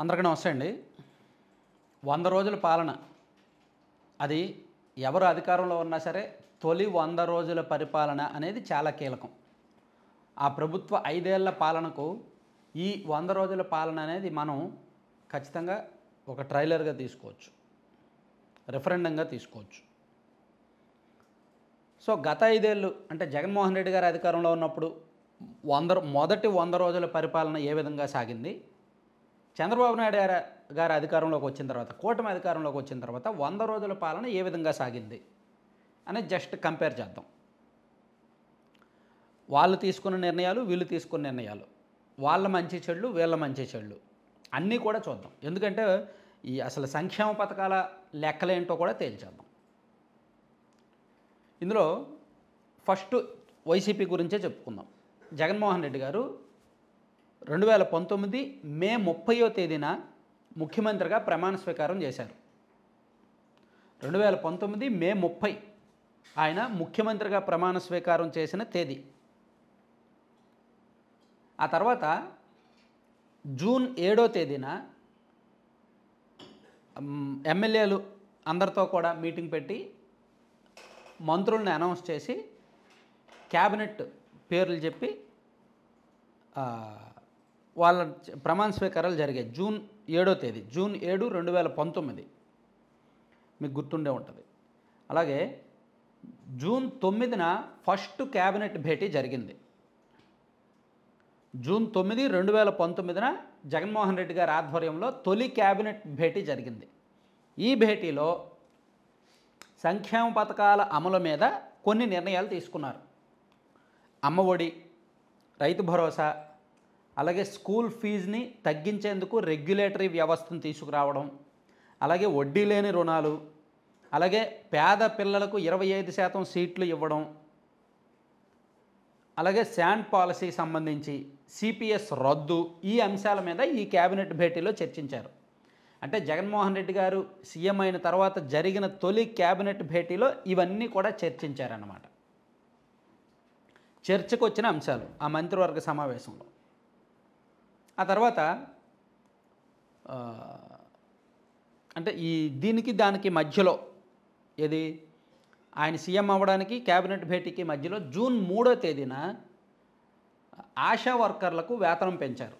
అందరికీ నమస్తే అండి. 100 రోజుల పాలన అది ఎవరు అధికారంలో ఉన్నా సరే తొలి 100 రోజుల పరిపాలన అనేది చాలా కీలకం. ఆ ప్రభుత్వ 5 ఏళ్ల పాలనకు ఈ 100 రోజుల పాలన అనేది మనం ఖచ్చితంగా ఒక ట్రైలర్గా తీసుకోవచ్చు, రెఫరెండంగా తీసుకోవచ్చు. సో గత 5 ఏళ్ళు అంటే జగన్మోహన్ రెడ్డి గారు అధికారంలో ఉన్నప్పుడు మొదటి 100 రోజుల పరిపాలన ఏ విధంగా సాగింది, చంద్రబాబు నాయుడు గారు అధికారంలోకి వచ్చిన తర్వాత, కూటమి అధికారంలోకి వచ్చిన తర్వాత 100 రోజుల పాలన ఏ విధంగా సాగింది అనేది జస్ట్ కంపేర్ చేద్దాం. వాళ్ళు తీసుకున్న నిర్ణయాలు, వీళ్ళు తీసుకున్న నిర్ణయాలు, వాళ్ళ మంచి చెళ్ళు, వీళ్ళ మంచి చెళ్ళు అన్నీ కూడా చూద్దాం. ఎందుకంటే ఈ అసలు సంక్షేమ పథకాల లెక్కలేంటో కూడా తేల్చేద్దాం. ఇందులో ఫస్ట్ వైసీపీ గురించే చెప్పుకుందాం. జగన్మోహన్ రెడ్డి గారు 2019 మే 30వ తేదీన ముఖ్యమంత్రిగా ప్రమాణ స్వీకారం చేశారు. 2019 మే 30 ఆయన ముఖ్యమంత్రిగా ప్రమాణ స్వీకారం చేసిన తేదీ. ఆ తర్వాత జూన్ 7వ తేదీన ఎమ్మెల్యేలు అందరితో కూడా మీటింగ్ పెట్టి మంత్రుల్ని అనౌన్స్ చేసి క్యాబినెట్ పేర్లు చెప్పి వాళ్ళ ప్రమాణ స్వీకారాలు జరిగాయి. జూన్ 7వ తేదీ, జూన్ 7, 2019 మీకు గుర్తుండే ఉంటుంది. అలాగే జూన్ 9న ఫస్ట్ క్యాబినెట్ భేటీ జరిగింది. జూన్ 9, 2019న జగన్మోహన్ రెడ్డి గారి ఆధ్వర్యంలో తొలి క్యాబినెట్ భేటీ జరిగింది. ఈ భేటీలో సంక్షేమ పథకాల అమలు మీద కొన్ని నిర్ణయాలు తీసుకున్నారు. అమ్మఒడి, రైతు భరోసా, అలాగే స్కూల్ ఫీజుని తగ్గించేందుకు రెగ్యులేటరీ వ్యవస్థను తీసుకురావడం, అలాగే వడ్డీ లేని రుణాలు, అలాగే పేద పిల్లలకు 25% సీట్లు ఇవ్వడం, అలాగే శాండ్ పాలసీ సంబంధించి సిపిఎస్ రద్దు, ఈ అంశాల మీద ఈ క్యాబినెట్ భేటీలో చర్చించారు. అంటే జగన్మోహన్ రెడ్డి గారు సీఎం అయిన తర్వాత జరిగిన తొలి క్యాబినెట్ భేటీలో ఇవన్నీ కూడా చర్చించారన్నమాట. చర్చకు వచ్చిన అంశాలు ఆ మంత్రివర్గ సమావేశంలో. ఆ తర్వాత అంటే దీనికి దానికి మధ్యలో ఏది ఆయన సీఎం అవ్వడానికి క్యాబినెట్ భేటీకి మధ్యలో జూన్ 3వ తేదీన ఆశా వర్కర్లకు వేతనం పెంచారు.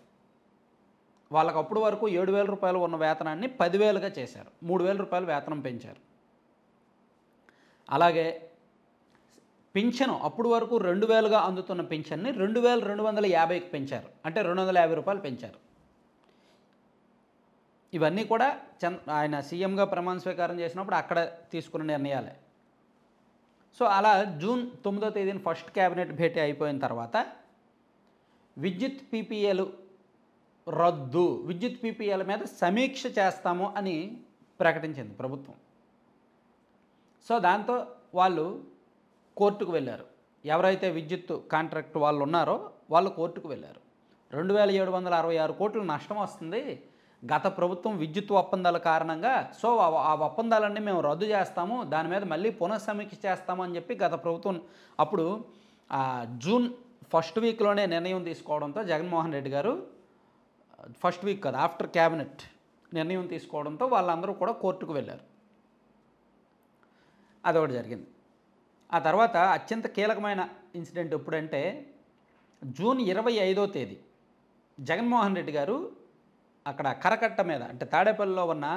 వాళ్ళకు అప్పుడు వరకు 7,000 రూపాయలు ఉన్న వేతనాన్ని 10,000గా చేశారు. 3,000 రూపాయలు వేతనం పెంచారు. అలాగే పింఛను అప్పుడు వరకు 2,000గా అందుతున్న పింఛన్ని 2,250కి పెంచారు. అంటే 250 రూపాయలు పెంచారు. ఇవన్నీ కూడా ఆయన సీఎంగా ప్రమాణ స్వీకారం చేసినప్పుడు అక్కడ తీసుకున్న నిర్ణయాలే. సో అలా జూన్ 9వ తేదీన ఫస్ట్ క్యాబినెట్ భేటీ అయిపోయిన తర్వాత విద్యుత్ పీపీఏలు రద్దు, విద్యుత్ పీపీఏల మీద సమీక్ష చేస్తాము అని ప్రకటించింది ప్రభుత్వం. సో దాంతో వాళ్ళు కోర్టుకు వెళ్ళారు. ఎవరైతే విద్యుత్ కాంట్రాక్ట్ వాళ్ళు ఉన్నారో వాళ్ళు కోర్టుకు వెళ్ళారు. 2,766 కోట్లు నష్టం వస్తుంది గత ప్రభుత్వం విద్యుత్ ఒప్పందాల కారణంగా. సో ఆ ఒప్పందాలన్నీ మేము రద్దు చేస్తాము, దాని మీద మళ్ళీ పునఃసమీక్ష చేస్తాము అని చెప్పి గత ప్రభుత్వం అప్పుడు జూన్ ఫస్ట్ వీక్లోనే నిర్ణయం తీసుకోవడంతో జగన్మోహన్ రెడ్డి గారు ఫస్ట్ వీక్ కదా, ఆఫ్టర్ క్యాబినెట్ నిర్ణయం తీసుకోవడంతో వాళ్ళందరూ కూడా కోర్టుకు వెళ్ళారు. అదొకటి జరిగింది. ఆ తర్వాత అత్యంత కీలకమైన ఇన్సిడెంట్ ఎప్పుడంటే జూన్ 25వ తేదీ జగన్మోహన్ రెడ్డి గారు అక్కడ కరకట్ట మీద అంటే తాడేపల్లిలో ఉన్న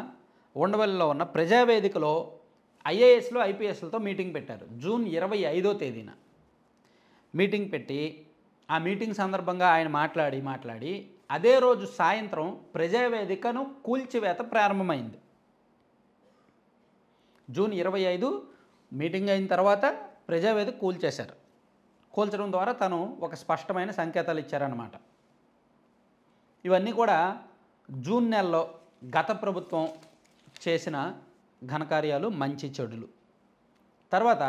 ఉండవల్లిలో ఉన్న ప్రజావేదికలో ఐఏఎస్లు ఐపీఎస్లతో మీటింగ్ పెట్టారు. జూన్ 25వ తేదీన మీటింగ్ పెట్టి ఆ మీటింగ్ సందర్భంగా ఆయన మాట్లాడి అదే రోజు సాయంత్రం ప్రజావేదికను కూల్చివేత ప్రారంభమైంది. జూన్ 25 మీటింగ్ అయిన తర్వాత ప్రజావేదిక కూల్చేశారు. కూల్చడం ద్వారా తను ఒక స్పష్టమైన సంకేతాలు ఇచ్చారన్నమాట. ఇవన్నీ కూడా జూన్ నెలలో గత ప్రభుత్వం చేసిన ఘనకార్యాలు, మంచి చెడులు. తర్వాత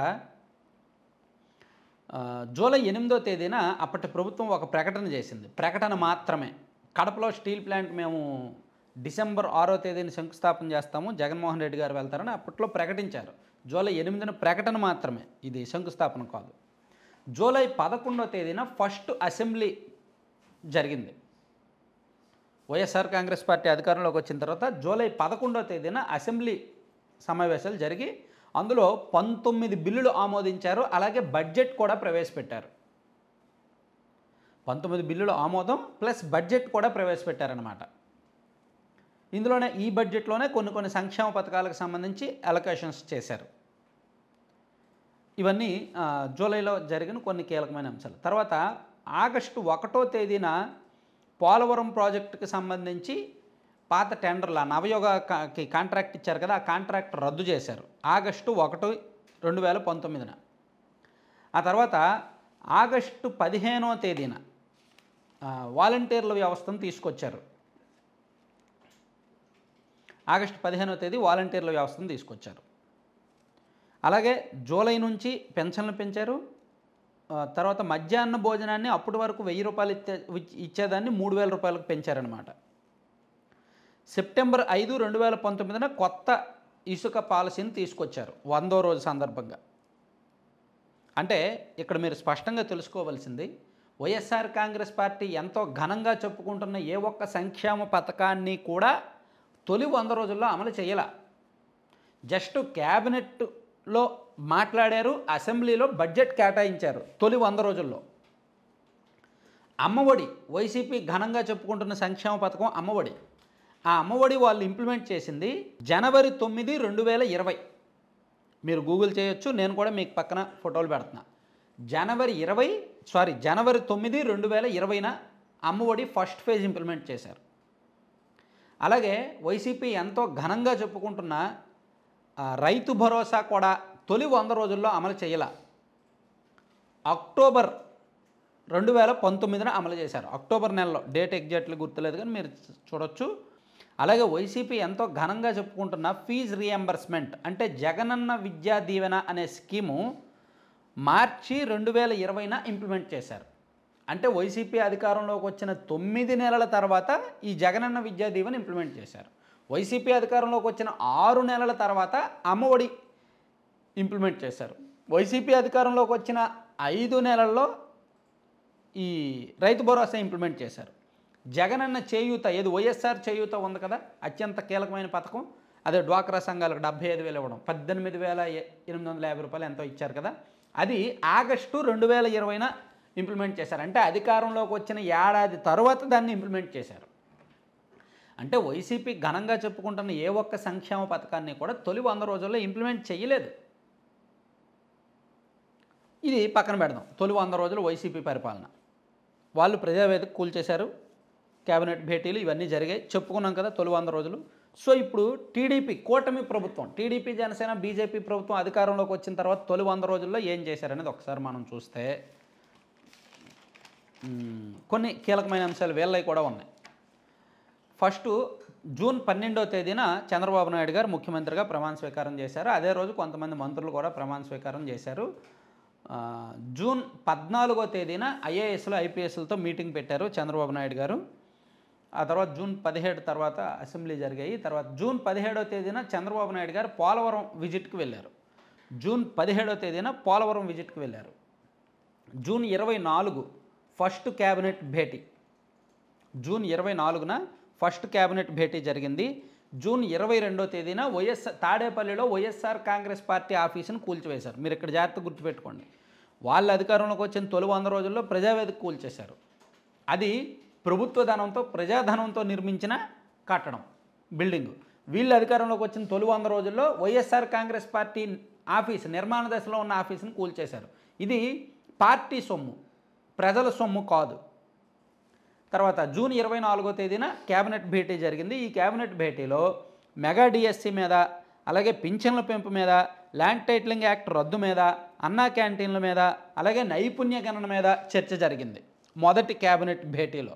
జూలై 8వ తేదీన అప్పటి ప్రభుత్వం ఒక ప్రకటన చేసింది. ప్రకటన మాత్రమే. కడపలో స్టీల్ ప్లాంట్ మేము డిసెంబర్ 6వ తేదీన శంకుస్థాపన చేస్తాము, జగన్మోహన్ రెడ్డి గారు వెళ్తారని అప్పట్లో ప్రకటించారు. జూలై 8న ప్రకటన మాత్రమే, ఇది శంకుస్థాపన కాదు. జూలై 11వ తేదీన ఫస్ట్ అసెంబ్లీ జరిగింది. వైఎస్ఆర్ కాంగ్రెస్ పార్టీ అధికారంలోకి వచ్చిన తర్వాత జూలై 11వ తేదీన అసెంబ్లీ సమావేశాలు జరిగి అందులో 19 బిల్లులు ఆమోదించారు. అలాగే బడ్జెట్ కూడా ప్రవేశపెట్టారు. 19 బిల్లుల ఆమోదం ప్లస్ బడ్జెట్ కూడా ప్రవేశపెట్టారనమాట. ఇందులోనే ఈ బడ్జెట్లోనే కొన్ని సంక్షేమ పథకాలకు సంబంధించి అలొకేషన్స్ చేశారు. ఇవన్నీ జూలైలో జరిగిన కొన్ని కీలకమైన అంశాలు. తర్వాత ఆగస్టు 1వ తేదీన పోలవరం ప్రాజెక్టుకి సంబంధించి పాత టెండర్లు నవయోగకి కాంట్రాక్ట్ ఇచ్చారు కదా, ఆ కాంట్రాక్ట్ రద్దు చేశారు ఆగస్టు 1, 2019. ఆ తర్వాత ఆగస్టు 15వ తేదీన వాలంటీర్ల వ్యవస్థను తీసుకొచ్చారు. ఆగస్టు 15వ తేదీ వాలంటీర్ల వ్యవస్థను తీసుకొచ్చారు. అలాగే జూలై నుంచి పెన్షన్లు పెంచారు. తర్వాత మధ్యాహ్న భోజనాన్ని అప్పటి వరకు 1000 రూపాయలు ఇచ్చేదాన్ని 3000 రూపాయలకు పెంచారనమాట. సెప్టెంబర్ 5, 2019 కొత్త ఇసుక పాలసీని తీసుకొచ్చారు 100వ రోజు సందర్భంగా. అంటే ఇక్కడ మీరు స్పష్టంగా తెలుసుకోవాల్సింది, వైఎస్ఆర్ కాంగ్రెస్ పార్టీ ఎంతో ఘనంగా చెప్పుకుంటున్న ఏ ఒక్క సంక్షేమ పథకాన్ని కూడా తొలి 100 రోజుల్లో అమలు చేయాల. జస్ట్ క్యాబినెట్లో మాట్లాడారు, అసెంబ్లీలో బడ్జెట్ కేటాయించారు తొలి 100 రోజుల్లో. అమ్మఒడి, వైసీపీ ఘనంగా చెప్పుకుంటున్న సంక్షేమ పథకం అమ్మఒడి. ఆ అమ్మఒడి వాళ్ళు ఇంప్లిమెంట్ చేసింది జనవరి 9, 2020. మీరు గూగుల్ చేయొచ్చు, నేను కూడా మీకు పక్కన ఫోటోలు పెడుతున్నా. జనవరి 9, 2020న అమ్మఒడి ఫస్ట్ ఫేజ్ ఇంప్లిమెంట్ చేశారు. అలాగే వైసీపీ ఎంతో ఘనంగా చెప్పుకుంటున్న రైతు భరోసా కూడా తొలి 100 రోజుల్లో అమలు చేయాల. అక్టోబర్ 2019న అమలు చేశారు. అక్టోబర్ నెలలో, డేట్ ఎగ్జాక్ట్లీ గుర్తులేదు కానీ మీరు చూడొచ్చు. అలాగే వైసీపీ ఎంతో ఘనంగా చెప్పుకుంటున్న ఫీజు రీఎంబర్స్మెంట్ అంటే జగనన్న విద్యా దీవెన అనే స్కీము మార్చి 2020న ఇంప్లిమెంట్ చేశారు. అంటే వైసీపీ అధికారంలోకి వచ్చిన 9 నెలల తర్వాత ఈ జగనన్న విద్యా దీవెన ఇంప్లిమెంట్ చేశారు. వైసీపీ అధికారంలోకి వచ్చిన 6 నెలల తర్వాత అమ్మఒడి ఇంప్లిమెంట్ చేశారు. వైసీపీ అధికారంలోకి వచ్చిన 5 నెలల్లో ఈ రైతు భరోసా ఇంప్లిమెంట్ చేశారు. జగనన్న చేయూత, ఏది వైఎస్ఆర్ చేయూత ఉంది కదా, అత్యంత కీలకమైన పథకం, అదే డ్వాక్రా సంఘాలకు 75,000 ఇవ్వడం, 18,850 రూపాయలు ఎంతో ఇచ్చారు కదా, అది ఆగస్టు 2020న ఇంప్లిమెంట్ చేశారు. అంటే అధికారంలోకి వచ్చిన ఏడాది తర్వాత దాన్ని ఇంప్లిమెంట్ చేశారు. అంటే వైసీపీ ఘనంగా చెప్పుకుంటున్న ఏ ఒక్క సంక్షేమ పథకాన్ని కూడా తొలి 100 రోజుల్లో ఇంప్లిమెంట్ చేయలేదు. ఇది పక్కన పెడదాం. తొలి 100 రోజులు వైసీపీ పరిపాలన, వాళ్ళు ప్రజావేదిక కూల్చేశారు, కేబినెట్ భేటీలు ఇవన్నీ జరిగాయి, చెప్పుకున్నాం కదా తొలి 100 రోజులు. సో ఇప్పుడు టీడీపీ కూటమి ప్రభుత్వం, టీడీపీ జనసేన బీజేపీ ప్రభుత్వం అధికారంలోకి వచ్చిన తర్వాత తొలి 100 రోజుల్లో ఏం చేశారనేది ఒకసారి మనం చూస్తే కొన్ని కీలకమైన అంశాలు వీళ్ళవి కూడా ఉన్నాయి. ఫస్ట్ జూన్ 12వ తేదీన చంద్రబాబు నాయుడు గారు ముఖ్యమంత్రిగా ప్రమాణ స్వీకారం చేశారు. అదే రోజు కొంతమంది మంత్రులు కూడా ప్రమాణ స్వీకారం చేశారు. జూన్ 14వ తేదీన ఐఏఎస్లు ఐపీఎస్లతో మీటింగ్ పెట్టారు చంద్రబాబు నాయుడు గారు. ఆ తర్వాత జూన్ 17 తర్వాత అసెంబ్లీ జరిగాయి. తర్వాత జూన్ 17వ తేదీన చంద్రబాబు నాయుడు గారు పోలవరం విజిట్కి వెళ్ళారు. జూన్ 17వ తేదీన పోలవరం విజిట్కి వెళ్ళారు. జూన్ 24 ఫస్ట్ క్యాబినెట్ భేటీ. జూన్ 24న ఫస్ట్ క్యాబినెట్ భేటీ జరిగింది. జూన్ 22వ తేదీన తాడేపల్లిలో వైఎస్ఆర్ కాంగ్రెస్ పార్టీ ఆఫీసును కూల్చివేశారు. మీరు ఇక్కడ జాగ్రత్తగా గుర్తుపెట్టుకోండి. వాళ్ళ అధికారంలోకి వచ్చిన తొలి 100 రోజుల్లో ప్రజావేదిక కూల్చేశారు. అది ప్రభుత్వ ధనంతో, ప్రజాధనంతో నిర్మించిన కట్టడం, బిల్డింగు. వీళ్ళ అధికారంలోకి వచ్చిన తొలి 100 రోజుల్లో వైఎస్ఆర్ కాంగ్రెస్ పార్టీ ఆఫీసు, నిర్మాణ దశలో ఉన్న ఆఫీసును కూల్చేశారు. ఇది పార్టీ సొమ్ము, ప్రజల సొమ్ము కాదు. తర్వాత జూన్ 24వ తేదీన క్యాబినెట్ భేటీ జరిగింది. ఈ క్యాబినెట్ భేటీలో మెగా డిఎస్సి మీద, అలాగే పింఛన్ల పెంపు మీద, ల్యాండ్ టైటిలింగ్ యాక్ట్ రద్దు మీద, అన్నా క్యాంటీన్ల మీద, అలాగే నైపుణ్య గణన మీద చర్చ జరిగింది మొదటి క్యాబినెట్ భేటీలో.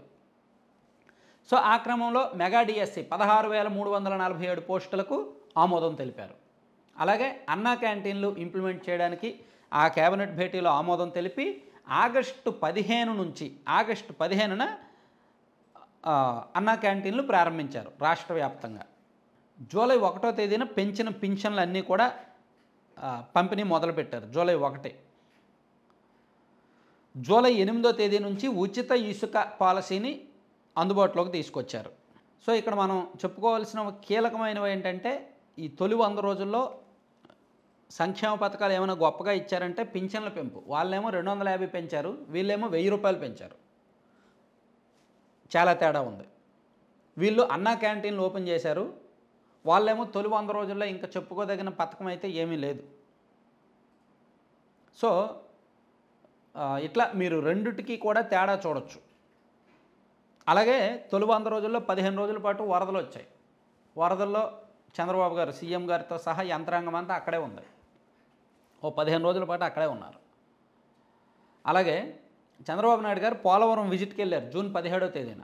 సో ఆ క్రమంలో మెగా డిఎస్సి 16,347 పోస్టులకు ఆమోదం తెలిపారు. అలాగే అన్నా క్యాంటీన్లు ఇంప్లిమెంట్ చేయడానికి ఆ క్యాబినెట్ భేటీలో ఆమోదం తెలిపి ఆగస్టు 15న అన్నా క్యాంటీన్లు ప్రారంభించారు రాష్ట్ర వ్యాప్తంగా. జూలై 1వ తేదీన పెంచిన పింఛన్లు అన్నీ కూడా పంపిణీ మొదలుపెట్టారు. జూలై 1. జూలై 8వ తేదీ నుంచి ఉచిత ఇసుక పాలసీని అందుబాటులోకి తీసుకొచ్చారు. సో ఇక్కడ మనం చెప్పుకోవాల్సిన కీలకమైనవి ఏంటంటే ఈ తొలి 100 రోజుల్లో సంక్షేమ పథకాలు ఏమైనా గొప్పగా ఇచ్చారంటే పింఛన్ల పెంపు. వాళ్ళేమో 250 పెంచారు, వీళ్ళేమో 1000 రూపాయలు పెంచారు. చాలా తేడా ఉంది. వీళ్ళు అన్నా క్యాంటీన్లు ఓపెన్ చేశారు, వాళ్ళేమో తొలి 100 రోజుల్లో ఇంకా చెప్పుకోదగిన పథకం అయితే ఏమీ లేదు. సో ఇట్లా మీరు రెండిటికి కూడా తేడా చూడొచ్చు. అలాగే తొలి 100 రోజుల్లో 15 రోజుల పాటు వరదలు వచ్చాయి. వరదల్లో చంద్రబాబు గారు సీఎం గారితో సహా యంత్రాంగం అంతా అక్కడే ఉంది. ఓ 15 రోజుల పాటు అక్కడే ఉన్నారు. అలాగే చంద్రబాబు నాయుడు గారు పోలవరం విజిట్కి వెళ్ళారు జూన్ 17వ తేదీన.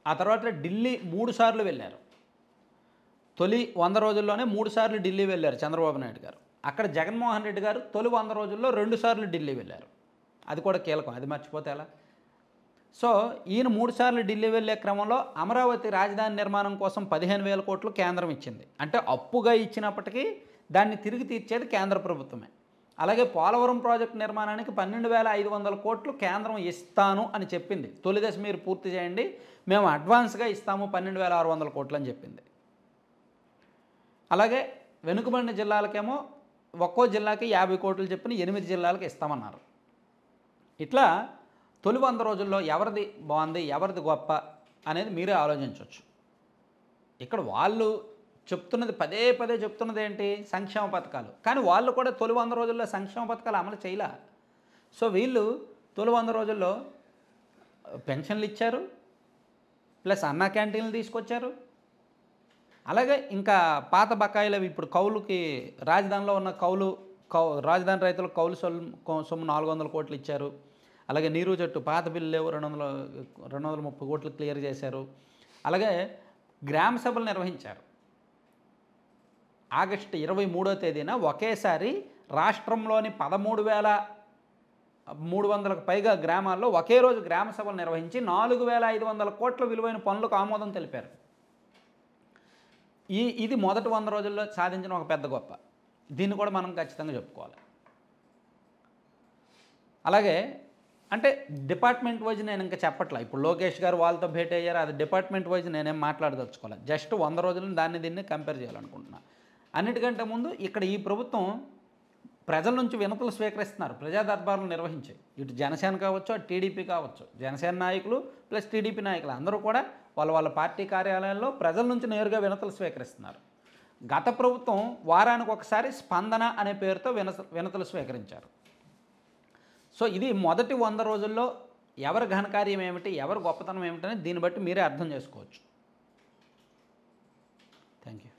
ఆ తర్వాత ఢిల్లీ 3 సార్లు వెళ్ళారు. తొలి 100 రోజుల్లోనే 3 సార్లు ఢిల్లీ వెళ్ళారు చంద్రబాబు నాయుడు గారు. అక్కడ జగన్మోహన్ రెడ్డి గారు తొలి 100 రోజుల్లో 2 సార్లు ఢిల్లీ వెళ్ళారు. అది కూడా కీలకం, అది మర్చిపోతే ఎలా. సో ఈయన 3 సార్లు ఢిల్లీ వెళ్ళే క్రమంలో అమరావతి రాజధాని నిర్మాణం కోసం 15,000 కోట్లు కేంద్రం ఇచ్చింది. అంటే అప్పుగా ఇచ్చినప్పటికీ దాన్ని తిరిగి తీర్చేది కేంద్ర ప్రభుత్వమే. అలాగే పోలవరం ప్రాజెక్టు నిర్మాణానికి 12,500 కోట్లు కేంద్రం ఇస్తాను అని చెప్పింది. తొలి దశ మీరు పూర్తి చేయండి, మేము అడ్వాన్స్గా ఇస్తాము 12,600 కోట్లు అని చెప్పింది. అలాగే వెనుకబడిన జిల్లాలకేమో ఒక్కో జిల్లాకి 50 కోట్లు చెప్పిన 8 జిల్లాలకు ఇస్తామన్నారు. ఇట్లా తొలి 100 రోజుల్లో ఎవరిది బాగుంది, ఎవరిది గొప్ప అనేది మీరే ఆలోచించవచ్చు. ఇక్కడ వాళ్ళు చెప్తున్నది పదే పదే చెప్తున్నది ఏంటి, సంక్షేమ పథకాలు. కానీ వాళ్ళు కూడా తొలి 100 రోజుల్లో సంక్షేమ పథకాలు అమలు చేయలే. సో వీళ్ళు తొలి 100 రోజుల్లో పెన్షన్లు ఇచ్చారు, ప్లస్ అన్నా క్యాంటీన్లు తీసుకొచ్చారు. అలాగే ఇంకా పాత బకాయిలు ఇప్పుడు కౌలుకి రాజధానిలో ఉన్న రాజధాని రైతులకు కౌలు సొమ్ము 400 కోట్లు ఇచ్చారు. అలాగే నీరు జట్టు పాత బిల్లు లేవు 230 కోట్లు క్లియర్ చేశారు. అలాగే గ్రామ సభలు నిర్వహించారు. ఆగస్టు 23వ తేదీన ఒకేసారి రాష్ట్రంలోని 13,300కు పైగా గ్రామాల్లో ఒకే రోజు గ్రామ సభలు నిర్వహించి 4,500 కోట్ల విలువైన పనులకు ఆమోదం తెలిపారు. ఇది మొదటి 100 రోజుల్లో సాధించిన ఒక పెద్ద గొప్ప. దీన్ని కూడా మనం ఖచ్చితంగా చెప్పుకోవాలి. అలాగే అంటే డిపార్ట్మెంట్ వైజ్ నేను ఇంకా చెప్పట్లా. ఇప్పుడు లోకేష్ గారు వాళ్ళతో భేటీ అయ్యారు, అది డిపార్ట్మెంట్ వైజ్ నేనేం మాట్లాడదలుచుకోవాలి. జస్ట్ 100 రోజులను దీన్ని కంపేర్ చేయాలనుకుంటున్నా. అన్నిటికంటే ముందు ఇక్కడ ఈ ప్రభుత్వం ప్రజల నుంచి వినతులు స్వీకరిస్తున్నారు, ప్రజా దర్బార్లు నిర్వహించి. ఇటు జనసేన కావచ్చు, అటు టీడీపీ కావచ్చు, జనసేన నాయకులు ప్లస్ టీడీపీ నాయకులు అందరూ కూడా వాళ్ళ పార్టీ కార్యాలయాల్లో ప్రజల నుంచి నేరుగా వినతులు స్వీకరిస్తున్నారు. గత ప్రభుత్వం వారానికి ఒకసారి స్పందన అనే పేరుతో వినతులు స్వీకరించారు. సో ఇది మొదటి 100 రోజుల్లో ఎవరి ఘనకార్యం ఏమిటి, ఎవరి గొప్పతనం ఏమిటని దీన్ని బట్టి మీరే అర్థం చేసుకోవచ్చు. Thank you.